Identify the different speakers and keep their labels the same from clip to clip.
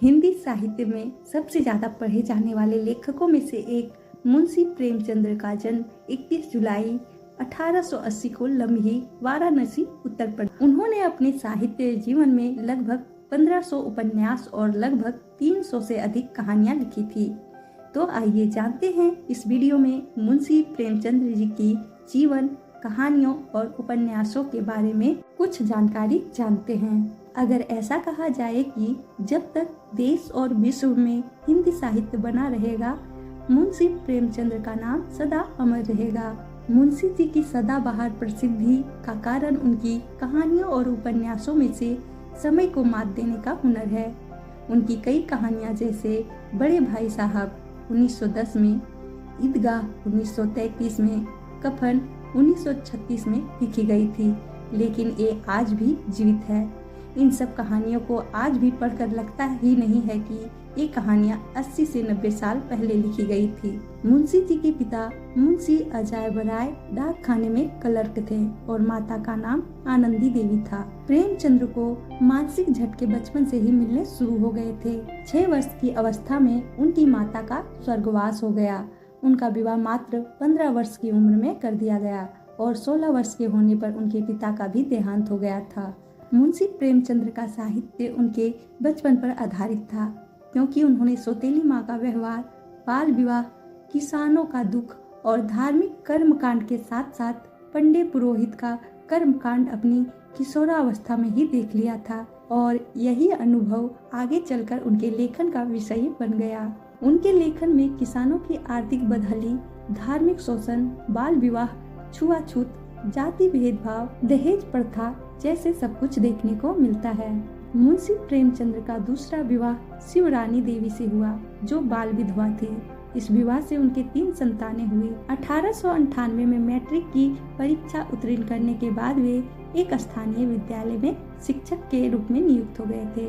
Speaker 1: हिंदी साहित्य में सबसे ज़्यादा पढ़े जाने वाले लेखकों में से एक मुंशी प्रेमचंद्र का जन्म 31 जुलाई 1880 को लम्हे, वाराणसी, उत्तर प्रदेश। उन्होंने अपने साहित्य जीवन में लगभग 1500 उपन्यास और लगभग 300 से अधिक कहानियां लिखी थी। तो आइए जानते हैं इस वीडियो में मुंशी प्रेमचंद्र जी की जीवन, कहानियों और उपन्यासों के बारे में कुछ जानकारी जानते हैं। अगर ऐसा कहा जाए कि जब तक देश और विश्व में हिंदी साहित्य बना रहेगा, मुंशी प्रेमचंद्र का नाम सदा अमर रहेगा। मुंशी जी की सदाबहार प्रसिद्धि का कारण उनकी कहानियों और उपन्यासों में से समय को मात देने का हुनर है। उनकी कई कहानियां जैसे बड़े भाई साहब 1910 में, ईदगाह 1933 में, कफन 1936 में लिखी गई थी, लेकिन ये आज भी जीवित है। इन सब कहानियों को आज भी पढ़कर लगता ही नहीं है कि ये कहानियां 80 से 90 साल पहले लिखी गई थी। मुंशी जी के पिता मुंशी अजायब राय डाक खाने में क्लर्क थे और माता का नाम आनंदी देवी था। प्रेमचंद्र को मानसिक झटके बचपन से ही मिलने शुरू हो गए थे। 6 वर्ष की अवस्था में उनकी माता का स्वर्गवास हो गया। उनका विवाह मात्र 15 वर्ष की उम्र में कर दिया गया और 16 वर्ष के होने पर उनके पिता का भी देहांत हो गया था। मुंशी प्रेमचंद्र का साहित्य उनके बचपन पर आधारित था, क्योंकि उन्होंने सौतेली माँ का व्यवहार, बाल विवाह, किसानों का दुख और धार्मिक कर्मकांड के साथ साथ पंडित पुरोहित का कर्मकांड अपनी किशोरावस्था में ही देख लिया था और यही अनुभव आगे चलकर उनके लेखन का विषय बन गया। उनके लेखन में किसानों की आर्थिक बदहाली, धार्मिक शोषण, बाल विवाह, छुआछूत, जाति भेदभाव, दहेज प्रथा जैसे सब कुछ देखने को मिलता है। मुंशी प्रेमचंद्र का दूसरा विवाह शिवरानी देवी से हुआ, जो बाल विधवा थी। इस विवाह से उनके 3 संतानें हुई। 1898 में मैट्रिक की परीक्षा उत्तीर्ण करने के बाद वे एक स्थानीय विद्यालय में शिक्षक के रूप में नियुक्त हो गए थे।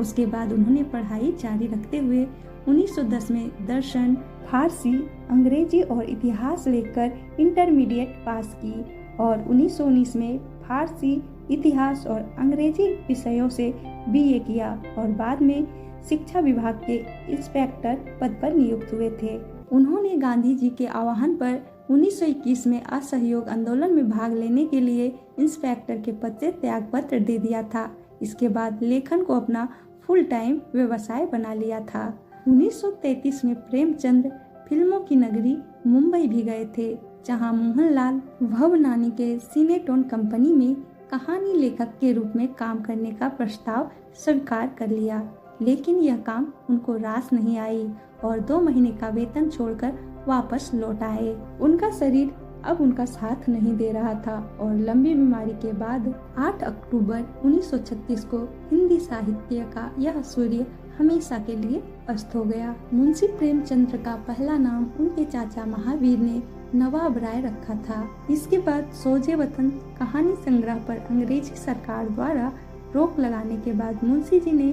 Speaker 1: उसके बाद उन्होंने पढ़ाई जारी रखते हुए 1910 में दर्शन, फारसी, अंग्रेजी और इतिहास लेकर इंटरमीडिएट पास की और 1919 में फारसी, इतिहास और अंग्रेजी विषयों से बीए किया और बाद में शिक्षा विभाग के इंस्पेक्टर पद पर नियुक्त हुए थे। उन्होंने गांधी जी के आह्वान पर 1921 में असहयोग आंदोलन में भाग लेने के लिए इंस्पेक्टर के पद से त्याग पत्र दे दिया था। इसके बाद लेखन को अपना फुल टाइम व्यवसाय बना लिया था। 1933 में प्रेमचंद्र फिल्मों की नगरी मुंबई भी गए थे, जहां मोहनलाल भवनानी के सिनेटोन कंपनी में कहानी लेखक के रूप में काम करने का प्रस्ताव स्वीकार कर लिया, लेकिन यह काम उनको रास नहीं आई और 2 महीने का वेतन छोड़कर वापस लौट आए। उनका शरीर अब उनका साथ नहीं दे रहा था और लंबी बीमारी के बाद 8 अक्टूबर 1936 को हिंदी साहित्य का यह सूर्य हमेशा के लिए अस्त हो गया। मुंशी प्रेमचंद्र का पहला नाम उनके चाचा महावीर ने नवाब राय रखा था। इसके बाद सोजे वतन कहानी संग्रह पर अंग्रेजी सरकार द्वारा रोक लगाने के बाद मुंशी जी ने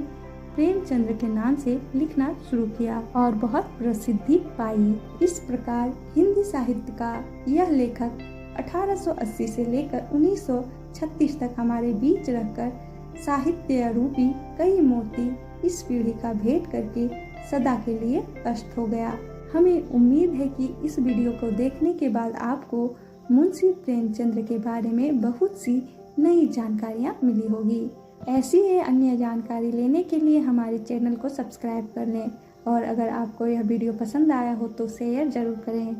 Speaker 1: प्रेमचंद्र के नाम से लिखना शुरू किया और बहुत प्रसिद्धि पाई। इस प्रकार हिंदी साहित्य का यह लेखक 1880 से लेकर 1936 तक हमारे बीच रहकर साहित्य रूपी कई मोती इस पीढ़ी का भेंट करके सदा के लिए अस्त हो गया। हमें उम्मीद है कि इस वीडियो को देखने के बाद आपको मुंशी प्रेमचंद्र के बारे में बहुत सी नई जानकारियाँ मिली होगी। ऐसी ही अन्य जानकारी लेने के लिए हमारे चैनल को सब्सक्राइब कर लें और अगर आपको यह वीडियो पसंद आया हो तो शेयर जरूर करें।